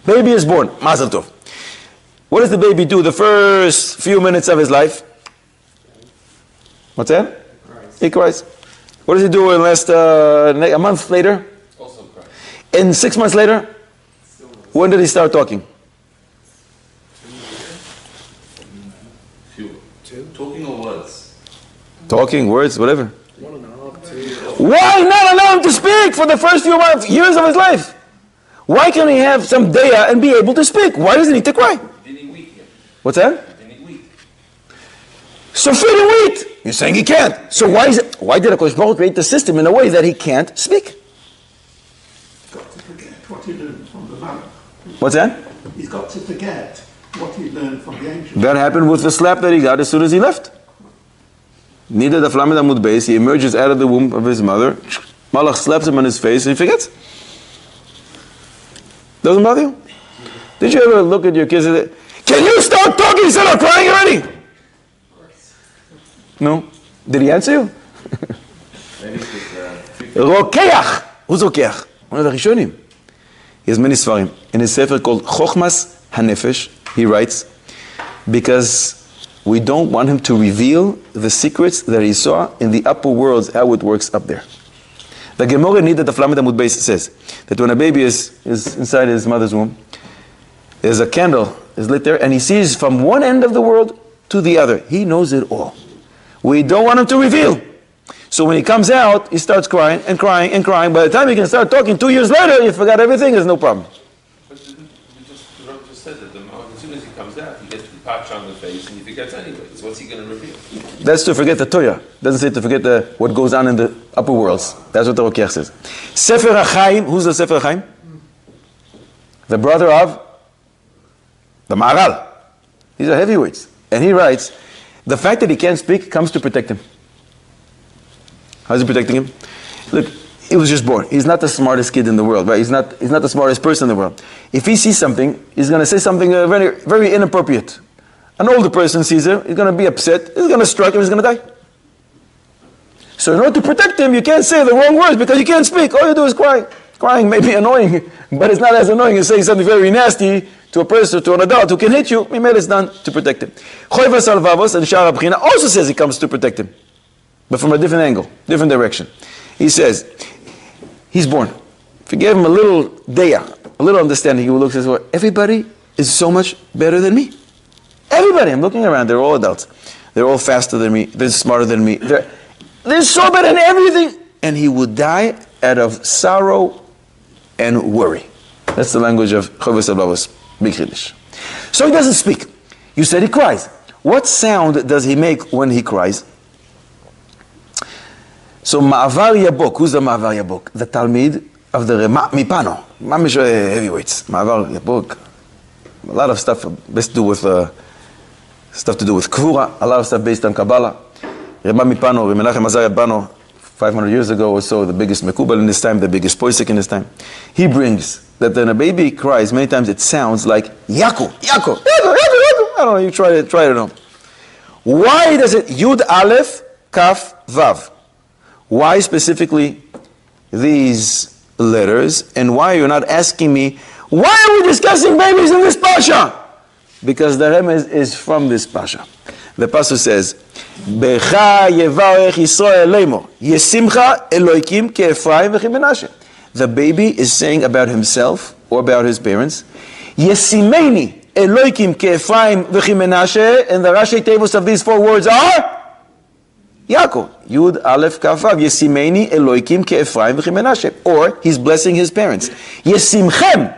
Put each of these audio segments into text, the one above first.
Baby is born. Mazel tov. What does the baby do the first few minutes of his life? What's that? He cries. What does he do in a month later? Also cries. And 6 months later? When did he start talking? Talking or words? Talking, words, whatever. 1.5, 2. Why not allow him to speak for the first few months, years of his life? Why can't he have some daya and be able to speak? Why does he need to cry? Feeding wheat. Yeah. What's that? Feeding wheat. So feeding wheat. You're saying he can't. So why did HaKadosh Baruch Hu create the system in a way that he can't speak? He's got to forget what he learned from the mother. What's that? He's got to forget what he learned from the angels. That happened with the slap that he got as soon as he left. Neither the Flamed Amud Beis, he emerges out of the womb of his mother. Malach slaps him on his face and he forgets. Doesn't bother you? Did you ever look at your kids and say, can you stop talking instead of crying already? No? Did he answer you? Rokeach. Who's Rokeach? One of the Rishonim. He has many svarim. In his sefer called Chochmas HaNefesh, he writes, because we don't want him to reveal the secrets that he saw in the upper worlds, how it works up there. The Gemara Nida, the Flamed Amud Beis, says that when a baby is inside his mother's womb, there's a candle is lit there, and he sees from one end of the world to the other. He knows it all. We don't want him to reveal. So when he comes out, he starts crying and crying and crying. By the time he can start talking 2 years later, you forgot everything, there's no problem. But the Rabbi just said that as soon as he comes out, he gets the patch on the face and he forgets anyway. So what's he going to reveal? That's to forget the Torah. It doesn't say to forget what goes on in the upper worlds. That's what the Rokeach says. Sefer HaChaim, who's the Sefer HaChaim? The brother of the Maharal. These are heavyweights. And he writes, the fact that he can't speak comes to protect him. How's he protecting him? Look, he was just born. He's not the smartest kid in the world, right? He's not the smartest person in the world. If he sees something, he's going to say something very, very inappropriate. An older person sees him, he's going to be upset, he's going to strike him, he's going to die. So in order to protect him, you can't say the wrong words because you can't speak. All you do is cry. Crying may be annoying, but it's not as annoying as saying something very nasty to a person, to an adult who can hit you. Mimel is done to protect him. Choivas al-Vavos and Shara B'china also says he comes to protect him, but from a different angle, different direction. He says, he's born. If you give him a little daya, a little understanding, he will look and says, well, everybody is so much better than me. Everybody, I'm looking around, they're all adults. They're all faster than me, they're smarter than me. They're so better than everything. And he would die out of sorrow and worry. That's the language of Choivas al-Vavos, Big Chiddush. So he doesn't speak. You said he cries. What sound does he make when he cries? So Ma'avar Yabok, who's the Ma'avar Yabok? The Talmid of the Rema Mipano. Mamish heavyweights. Ma'avar Yabok. A lot of stuff based to do with Kvura. A lot of stuff based on Kabbalah. Rema Mipano, Menachem Azariah Bano, 500 years ago or so, the biggest Mekubal in this time, the biggest Poisek in this time. He brings that when a baby cries, many times it sounds like Yaku, Yaku, Yaku, Yaku, Yaku. I don't know, you try it on. Why does it Yud Aleph, Kaf, Vav? Why specifically these letters? And why are you not asking me, why are we discussing babies in this Pasha? Because the remez is from this Pasha. The Pasuk says, Becha yevarech Yisrael leimor, Yesimcha Eloikim ke'Ephraim v'chi Menashe. The baby is saying about himself or about his parents, Yesimeni Eloikim ke'Ephraim v'chi Menashe, and the Rashi Tevos of these four words are Yaakov. Yud Aleph Kaf Vav. Yesimeni Eloikim ke'Ephraim v'chi Menashe. Or he's blessing his parents. Yesimchem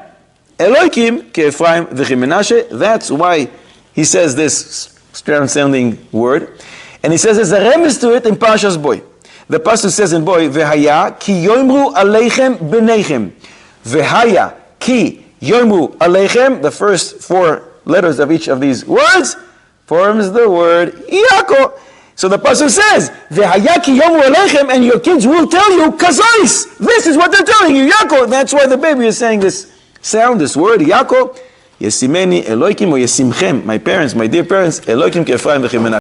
Eloikim ke'Ephraim v'chi Menashe. That's why he says this strange sounding word. And he says there's a remes to it in Parshas Boy. The pasuk says in Boy, V'haya ki yoimru aleichem b'neichem. V'haya ki yoimru aleichem. The first four letters of each of these words forms the word Yaakov. So the pasuk says, V'haya ki yoimru aleichem, and your kids will tell you, Kazais. This is what they're telling you, Yaakov. That's why the baby is saying this sound, this word, Yaakov. Yesimeni Eloikim or Yesimchem, my parents, my dear parents, Eloikim ke'Ephraim v'chi Menashe.